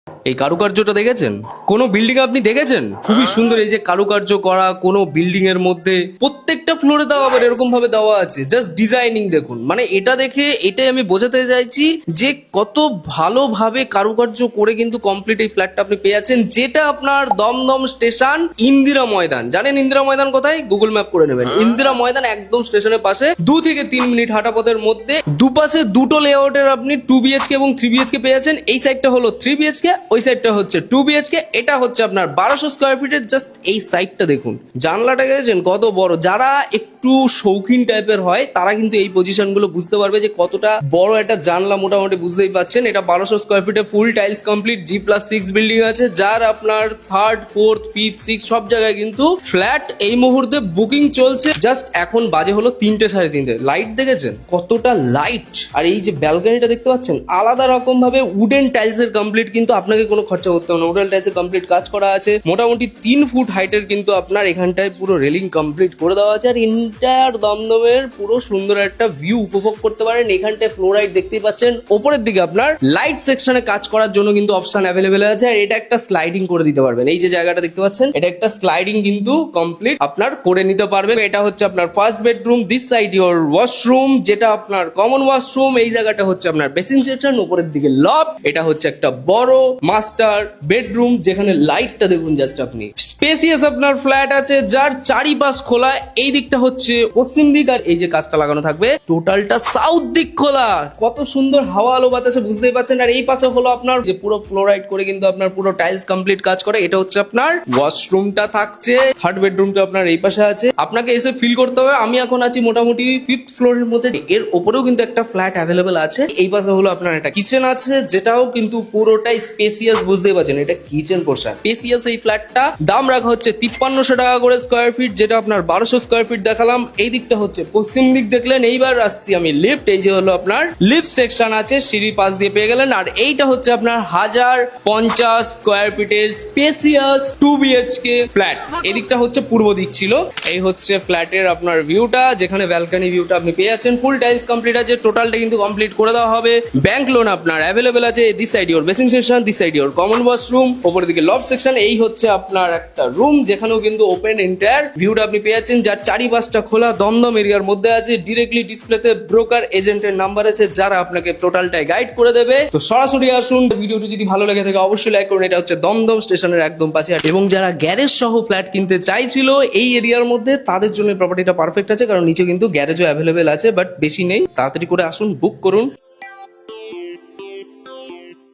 এই কারুকার্যটা দেখেছেন? কোনো বিল্ডিং আপনি দেখেছেন? খুবই সুন্দর এই যে কারুকার্য করা কোনো বিল্ডিং এর মধ্যে প্রত্যেকটা ফ্লোরে দেওয়া আবার এরকম ভাবে দেওয়া আছে। জাস্ট ডিজাইনিং দেখুন, মানে এটা দেখে এটাই আমি বোঝাতে চাইছি যে কত ভালোভাবে কারুকার্য করে কিন্তু কমপ্লিট এই ফ্ল্যাটটা আপনি পেয়ে যাচ্ছেন, যেটা আপনার দমদম স্টেশন ইন্দিরা ময়দান। জানেন ইন্দিরা ময়দান কোথায়? গুগল ম্যাপ করে নেবেন। ইন্দিরা ময়দান একদম স্টেশনের পাশে 2 থেকে 3 মিনিট হাঁটা পথের মধ্যে। দুপাশে দুটো লেআউটের আপনি 2 বিএইচকে এবং 3 বিএইচকে পেয়ে যাচ্ছেন। এই সাইডটা হলো 3 বিএইচকে, ওই সাইডটা হচ্ছে 2 বিএইচকে। এটা হচ্ছে আপনার 1200 স্কয়ার ফিটের। জাস্ট এই সাইডটা দেখুন, জানলাটা গেছেন কত বড়। যারা একটু শৌখিন টাইপের হয় তারা কিন্তু এই পজিশন গুলো বুঝতে পারবে যে কতটা বড় একটা জানলা, মোটামুটি বুঝতেই পাচ্ছেন। এটা 1200 স্কয়ার ফিটে ফুল টাইলস কমপ্লিট G+6 বিল্ডিং আছে, যার আপনার 3rd 4th 5th 6th সব জায়গায় কিন্তু ফ্ল্যাট এই মুহূর্তে বুকিং চলছে। জাস্ট এখন বাজে হলো 3টে 3:30। লাইট দেখেছেন কতটা লাইট, আর এই যে ব্যালকনিটা দেখতে পাচ্ছেন আলাদা রকম ভাবে উডেন টাইলস এর কমপ্লিট, কিন্তু আপনাকে কোনো খরচা করতে হবে না। উডেন টাইলস এর কমপ্লিট কাজ করা আছে। মোটামুটি 3 ফুট হাইটের কিন্তু আপনার এখানটায় পুরো রেলিং কমপ্লিট করে দেওয়া আছে। আর এন্টায়ার দমদমের পুরো সুন্দর একটা ভিউ উপভোগ করতে পারেন। এখানটায় ফ্লোরাইট দেখতেই পাচ্ছেন। ওপরের দিকে আপনার লাইট সেকশনে কাজ করার জন্য কিন্তু অপশন অ্যাভেলেবেল আছে। আর এটা একটা স্লাইডিং করে দিতে পারবেন। এই যে জায়গাটা দেখতে পাচ্ছেন, এটা একটা স্লাইডিং কিন্তু কমপ্লিট আপনার করে নিতে পারবেন। এটা হচ্ছে আপনার first bedroom, this side your washroom, যেটা আপনার কমন ওয়াশরুম। এই জায়গাটা হচ্ছে আপনার বেসিন সেকশন, উপরের দিকে লব। এটা হচ্ছে একটা বড় মাস্টার বেডরুম, যেখানে লাইটটা দেখুন জাস্ট আপনি। স্পেসিয়াস আপনার ফ্ল্যাট আছে, যার চারিপাশ খোলা। এই দিকটা হচ্ছে পশ্চিম দিক, আর এই যে কাজটা লাগানো থাকবে টোটালটা সাউথ দিক খোলা। কত সুন্দর হাওয়া আলো বাতাসে বুঝতেই পাচ্ছেন। আর এই পাশে হলো আপনার যে পুরো ফ্লোরাইড করে কিন্তু আপনার পুরো টাইলস কমপ্লিট কাজ করে। এটা হচ্ছে আপনার ওয়াশরুমটা থাকছে। থার্ড বেডরুমটা আপনার এই পাশে আছে। আপনাকে এসে ফিল করতে হবে আমি এখন আছি মোটামুটি 5th ফ্লোরের মধ্যে। এর উপরেও কিন্তু একটা ফ্ল্যাট অ্যাভেলেবেল আছে। এই পাশে হলো আপনার একটা কিচেন আছে, যেটাও কিন্তু পুরোটাই স্পেসিয়াস, বুঝতেই পারছেন এটা কিচেন পোর্শন। স্পেসিয়াস এই ফ্ল্যাটটা দাম রাখা হচ্ছে 5300 টাকা করে স্কয়ার ফিট, যেটা আপনার 1200 স্কয়ার ফিট দেখালাম। এই দিকটা হচ্ছে পশ্চিম দিক দেখলেন। এইবার আসছি আমি লিফট। এই যে হলো আপনার লিফট সেকশন আছে, সিঁড়ি পাশ দিয়ে পেয়ে গেলেন। আর এইটা হচ্ছে আপনার 1050 স্কয়ার ফিটের স্পেসিয়াস 2 বিএইচকে ফ্ল্যাট। এই দিকটা হচ্ছে পূর্ব দিক ছিল। এই হচ্ছে ফ্ল্যাটের আপনার ভিউটা, যেখানে ব্যালকনি ভিউটা আপনি পেয়ে যাচ্ছেন। ফুল টাইলস কমপ্লিট আছে, টোটালটা কিন্তু কমপ্লিট করে দেওয়া হবে। ব্যাংক লোন আপনার অ্যাভেলেবেল আছে। This side your basin section, this side your common washroom, উপরের দিকে লব সেকশন। এই হচ্ছে আপনার একটা রুম, যেখানেও কিন্তু ওপেন এন্টায়ার ভিউটা আপনি পেয়ে যাচ্ছেন, যার চারিপাশটা খোলা দমদম এরিয়ার মধ্যে আছে। ডিরেক্টলি ডিসপ্লেতে ব্রোকার এজেন্টের নাম্বার আছে, যারা আপনাকে টোটালটাই গাইড করে দেবে। তো সরাসরি আসুন। ভিডিওটি যদি ভালো লেগে থাকে অবশ্যই লাইক করুন। এটা হচ্ছে দমদম স্টেশনের একদম পাশে। এবং যারা গ্যারেজ সহ ফ্ল্যাট কিনতে চাইছিল এই এরিয়ার মধ্যে, তাদের জন্য প্রপার্টিটা পারফেক্ট আছে, কারণ নিচে কিন্তু গ্যারেজও অ্যাভেলেবেল আছে, বাট বেশি নেই। তাড়াতাড়ি করে আসুন, বুক করুন।